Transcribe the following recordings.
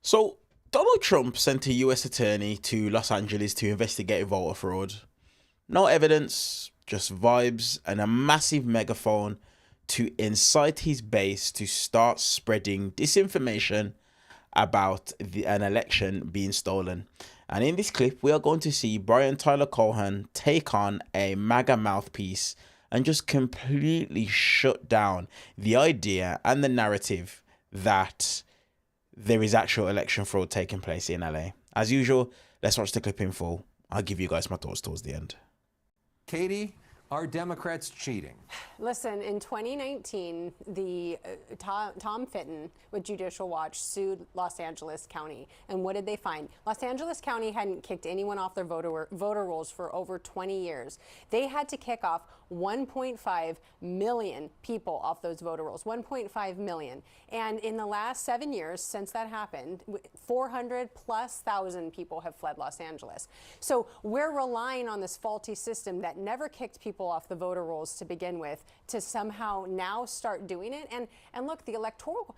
So, Donald Trump sent a US attorney to Los Angeles to investigate voter fraud. No evidence, just vibes and a massive megaphone to incite his base to start spreading disinformation about an election being stolen. And in this clip, we are going to see Tyler Cohen take on a MAGA mouthpiece and just completely shut down the idea and the narrative that there is actual election fraud taking place in LA. As usual, let's watch the clip in full. I'll give you guys my thoughts towards the end. Katie, are Democrats cheating? Listen, in 2019, Tom Fitton with Judicial Watch sued Los Angeles County. And what did they find? Los Angeles County hadn't kicked anyone off their voter rolls for over 20 years. They had to kick off 1.5 million people off those voter rolls, 1.5 million. And in the last 7 years since that happened, 400,000+ people have fled Los Angeles. So we're relying on this faulty system that never kicked people off the voter rolls to begin with to somehow now start doing it. And look, the electoral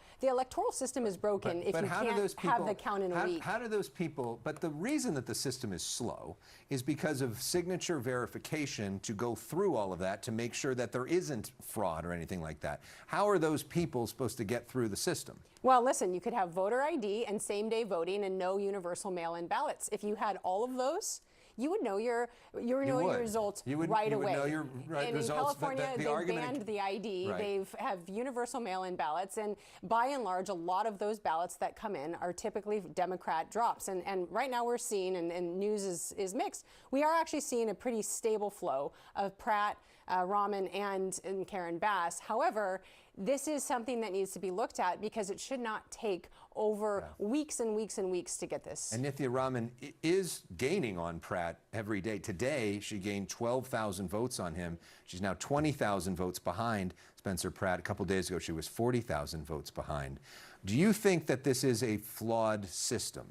system is broken if you can't have the count in a week. How do those people, but the reason that the system is slow is because of signature verification to go through all of that to make sure that there isn't fraud or anything like that. How are those people supposed to get through the system? Well, listen, you could have voter ID and same-day voting and no universal mail-in ballots. If you had all of those, you would know your results right away. And in California, they banned the ID. Right. They have universal mail-in ballots, and by and large, a lot of those ballots that come in are typically Democrat drops. And right now we're seeing, and news is mixed, we are actually seeing a pretty stable flow of Pratt, Rahman, and Karen Bass. However, this is something that needs to be looked at because it should not take over weeks and weeks and weeks to get this. And Nithya Rahman is gaining on Pratt every day. Today, she gained 12,000 votes on him. She's now 20,000 votes behind Spencer Pratt. A couple days ago, she was 40,000 votes behind. Do you think that this is a flawed system?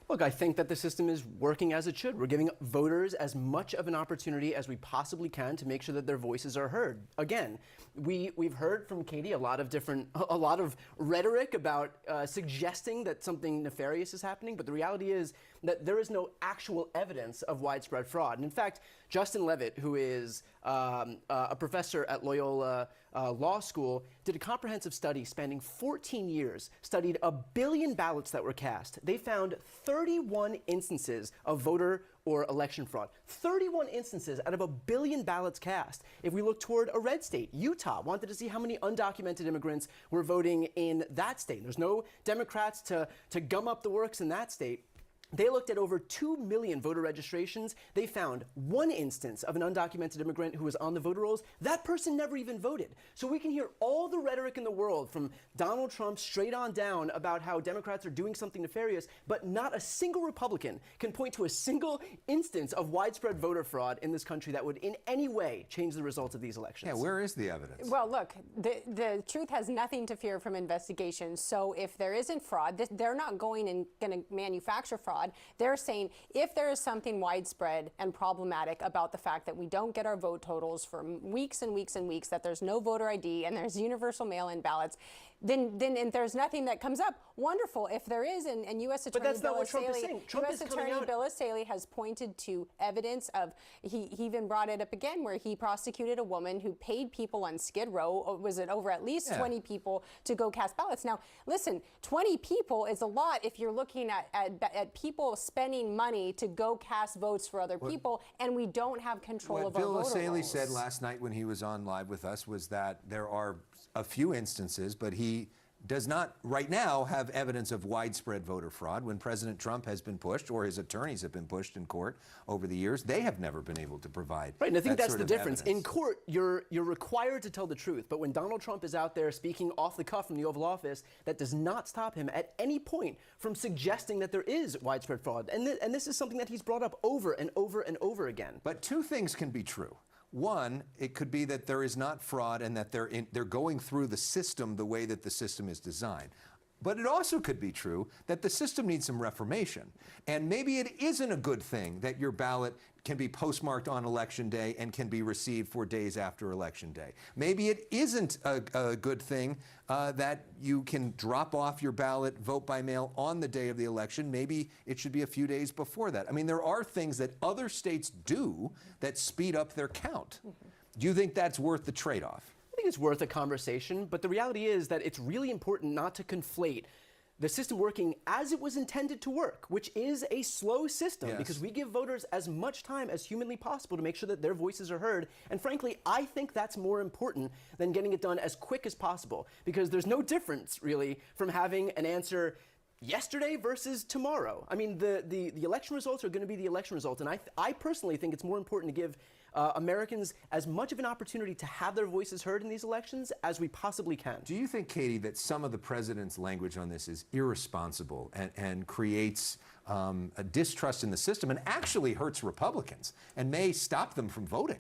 Look, I think that the system is working as it should. We're giving voters as much of an opportunity as we possibly can to make sure that their voices are heard. Again, we've heard from Katie a lot of rhetoric about suggesting that something nefarious is happening, but the reality is that there is no actual evidence of widespread fraud. And in fact, Justin Levitt, who is a professor at Loyola Law School, did a comprehensive study spanning 14 years, studied 1 billion ballots that were cast. They found 31 instances of voter or election fraud. 31 instances out of 1 billion ballots cast. If we look toward a red state, Utah wanted to see how many undocumented immigrants were voting in that state. There's no Democrats to gum up the works in that state. They looked at over 2 million voter registrations. They found one instance of an undocumented immigrant who was on the voter rolls. That person never even voted. So we can hear all the rhetoric in the world from Donald Trump straight on down about how Democrats are doing something nefarious, but not a single Republican can point to a single instance of widespread voter fraud in this country that would in any way change the results of these elections. Yeah, where is the evidence? Well, look, the truth has nothing to fear from investigation. So if there isn't fraud, they're not going to manufacture fraud. They're saying if there is something widespread and problematic about the fact that we don't get our vote totals for weeks and weeks and weeks, that there's no voter ID and there's universal mail-in ballots, then and there's nothing that comes up. Wonderful. If there is, and U.S. Attorney Bill Saley has pointed to evidence of, he even brought it up again, where he prosecuted a woman who paid people on Skid Row, was it over at least 20 people to go cast ballots. Now, listen, 20 people is a lot if you're looking at people spending money to go cast votes for other people, and we don't have control of our voter rolls. What Bill Saley said last night when he was on live with us was that there are a few instances, but he does not right now have evidence of widespread voter fraud. When President Trump has been pushed, or his attorneys have been pushed in court over the years, they have never been able to provide. Right, and I think that's the difference. Evidence. In court, you're required to tell the truth, but when Donald Trump is out there speaking off the cuff from the Oval Office, that does not stop him at any point from suggesting that there is widespread fraud. And this is something that he's brought up over and over and over again. But two things can be true. One, it could be that there is not fraud and that they're going through the system the way that the system is designed. But it also could be true that the system needs some reformation. And maybe it isn't a good thing that your ballot can be postmarked on Election Day and can be received 4 days after Election Day. Maybe it isn't a good thing that you can drop off your ballot, vote by mail on the day of the election. Maybe it should be a few days before that. I mean, there are things that other states do that speed up their count. Do you think that's worth the trade-off? I think it's worth a conversation, but the reality is that it's really important not to conflate the system working as it was intended to work, which is a slow system, because we give voters as much time as humanly possible to make sure that their voices are heard. And frankly, I think that's more important than getting it done as quick as possible, because there's no difference really from having an answer yesterday versus tomorrow. I mean, the election results are going to be the election results, and I personally think it's more important to give Americans as much of an opportunity to have their voices heard in these elections as we possibly can. Do you think, Katie, that some of the president's language on this is irresponsible and creates a distrust in the system and actually hurts Republicans and may stop them from voting?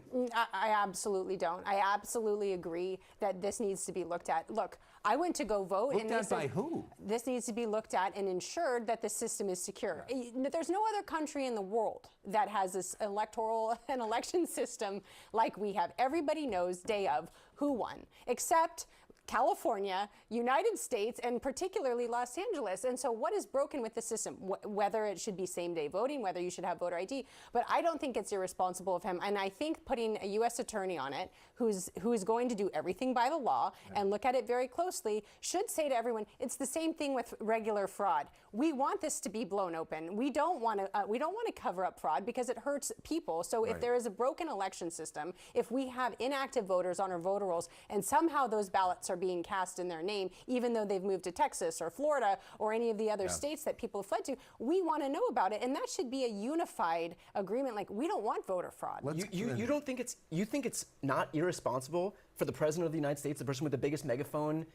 I absolutely don't. I absolutely agree that this needs to be looked at. Look, I went to go vote. Looked at by who? This needs to be looked at and ensured that the system is secure. There's no other country in the world that has this electoral and election system like we have. Everybody knows day of who won, except California, United States, and particularly Los Angeles. And so what is broken with the system? Whether it should be same-day voting, whether you should have voter ID. But I don't think it's irresponsible of him. And I think putting a U.S. attorney on it, who's going to do everything by the law and look at it very closely, should say to everyone, it's the same thing with regular fraud. We want this to be blown open. We don't want to cover up fraud because it hurts people. So if there is a broken election system, if we have inactive voters on our voter rolls, and somehow those ballots are being cast in their name, even though they've moved to Texas or Florida or any of the other states that people have fled to, we want to know about it. And that should be a unified agreement. Like, we don't want voter fraud. You don't think you think it's not irresponsible for the president of the United States, the person with the biggest megaphone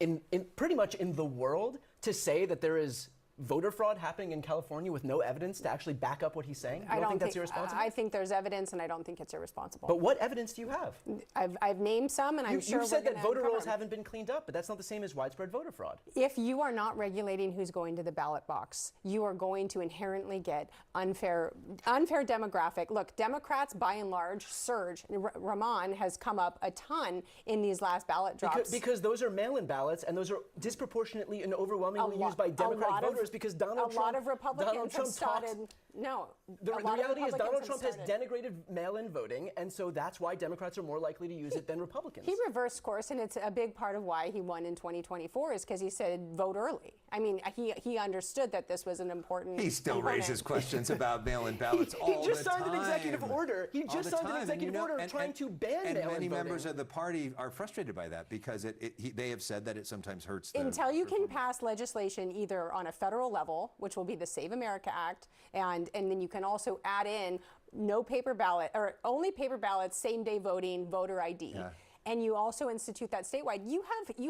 in pretty much in the world, to say that there is voter fraud happening in California with no evidence to actually back up what he's saying? You don't think that's irresponsible? I think there's evidence, and I don't think it's irresponsible. But what evidence do you have? I've named some, and I'm sure you've said that voter rolls haven't been cleaned up, but that's not the same as widespread voter fraud. If you are not regulating who's going to the ballot box, you are going to inherently get unfair demographic. Look, Democrats, by and large, surge. Ramon has come up a ton in these last ballot drops. Because those are mail-in ballots, and those are disproportionately and overwhelmingly used by Democratic voters. Because Donald Trump, a lot of Republicans have started. The reality is Donald Trump has denigrated mail-in voting, and so that's why Democrats are more likely to use it than Republicans. He reversed course, and it's a big part of why he won in 2024 is because he said vote early. I mean, he understood that this was an important. He still raises questions about mail-in ballots all the time. He just signed an executive order. He just signed an executive order trying to ban mail-in voting. And many members of the party are frustrated by that because they have said that it sometimes hurts them. Until you can pass legislation either on a federal level, which will be the Save America Act, and then you can also add in no paper ballot, or only paper ballots, same-day voting, voter ID. And you also institute that statewide. You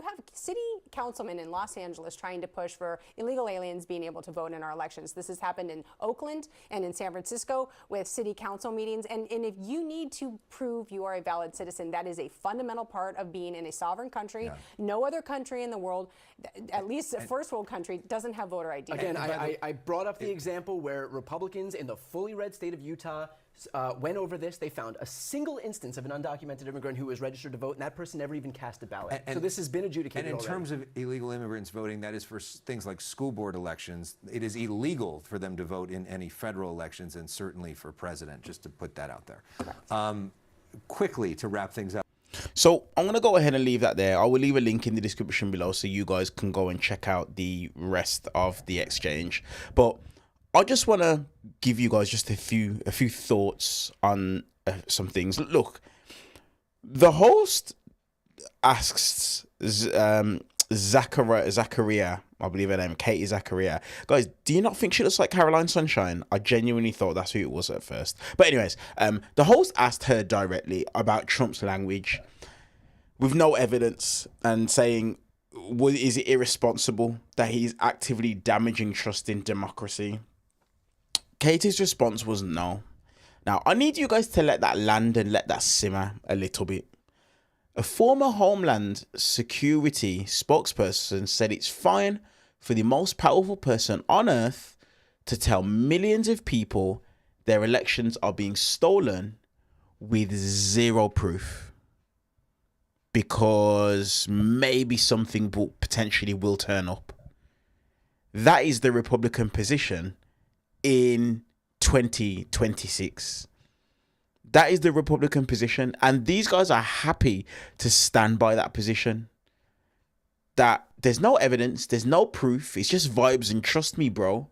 have city councilmen in Los Angeles trying to push for illegal aliens being able to vote in our elections. This has happened in Oakland and in San Francisco with city council meetings. And if you need to prove you are a valid citizen, that is a fundamental part of being in a sovereign country. No other country in the world, at least a first world country, doesn't have voter ID. Again, I brought up the example where Republicans in the fully red state of Utah went over this. They found a single instance of an undocumented immigrant who was registered to vote, and that person never even cast a ballot. So this has been adjudicated And in terms of illegal immigrants voting, that is for things like school board elections. It is illegal for them to vote in any federal elections, and certainly for president, just to put that out there. Quickly, to wrap things up. So I'm going to go ahead and leave that there. I will leave a link in the description below so you guys can go and check out the rest of the exchange. But I just want to give you guys just a few thoughts on some things. Look, the host asks Zachariah, I believe her name, Katie Zachariah, guys, do you not think she looks like Caroline Sunshine? I genuinely thought that's who it was at first. But anyways, the host asked her directly about Trump's language with no evidence and saying, is it irresponsible that he's actively damaging trust in democracy? Katie's response was no. Now, I need you guys to let that land and let that simmer a little bit. A former Homeland Security spokesperson said it's fine for the most powerful person on earth to tell millions of people their elections are being stolen with zero proof, because maybe something potentially will turn up. That is the Republican position in 2026. That is the Republican position, and these guys are happy to stand by that position. That there's no evidence, there's no proof, it's just vibes, and trust me, bro,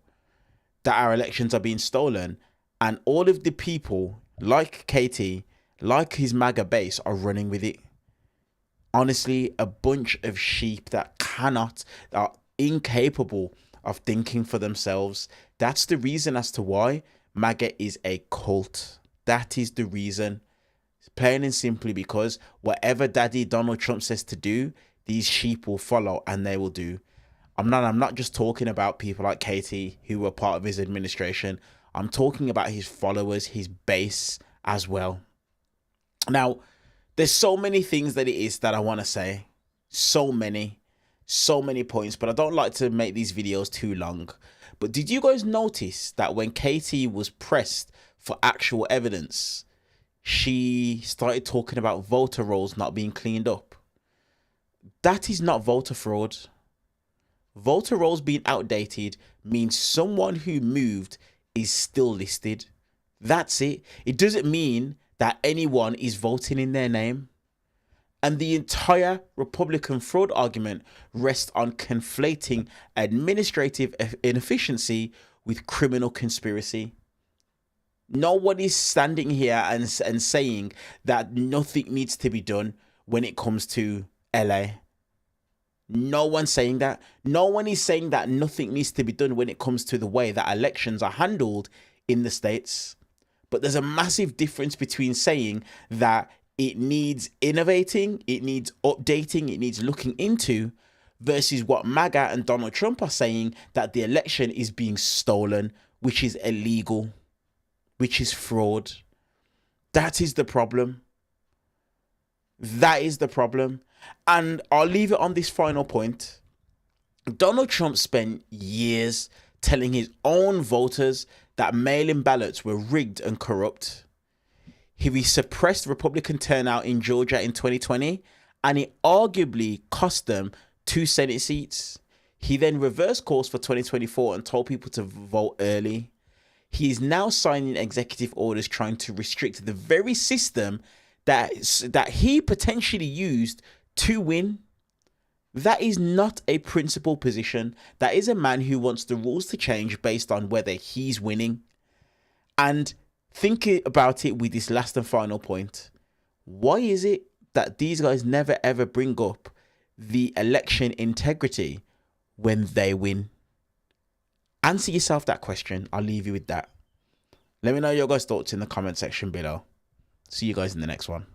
that our elections are being stolen, and all of the people like Katie, like his MAGA base, are running with it. Honestly, a bunch of sheep that are incapable of thinking for themselves. That's the reason as to why MAGA is a cult. That is the reason. Plain and simply because whatever Daddy Donald Trump says to do, these sheep will follow and they will do. I'm not just talking about people like Katie who were part of his administration. I'm talking about his followers, his base as well. Now, there's so many things that it is that I want to say. So many points, but I don't like to make these videos too long. But did you guys notice that when Katie was pressed for actual evidence, she started talking about voter rolls not being cleaned up? That is not voter fraud. Voter rolls being outdated means someone who moved is still listed. That's it. It doesn't mean that anyone is voting in their name. And the entire Republican fraud argument rests on conflating administrative inefficiency with criminal conspiracy. No one is standing here and saying that nothing needs to be done when it comes to LA. No one's saying that. No one is saying that nothing needs to be done when it comes to the way that elections are handled in the States. But there's a massive difference between saying that it needs innovating, it needs updating, it needs looking into, versus what MAGA and Donald Trump are saying, that the election is being stolen, which is illegal, which is fraud. That is the problem. That is the problem. And I'll leave it on this final point. Donald Trump spent years telling his own voters that mail-in ballots were rigged and corrupt. He suppressed Republican turnout in Georgia in 2020, and it arguably cost them 2 Senate seats. He then reversed course for 2024 and told people to vote early. He is now signing executive orders trying to restrict the very system that he potentially used to win. That is not a principled position. That is a man who wants the rules to change based on whether he's winning. And think about it with this last and final point. Why is it that these guys never ever bring up the election integrity when they win? Answer yourself that question. I'll leave you with that. Let me know your guys' thoughts in the comment section below. See you guys in the next one.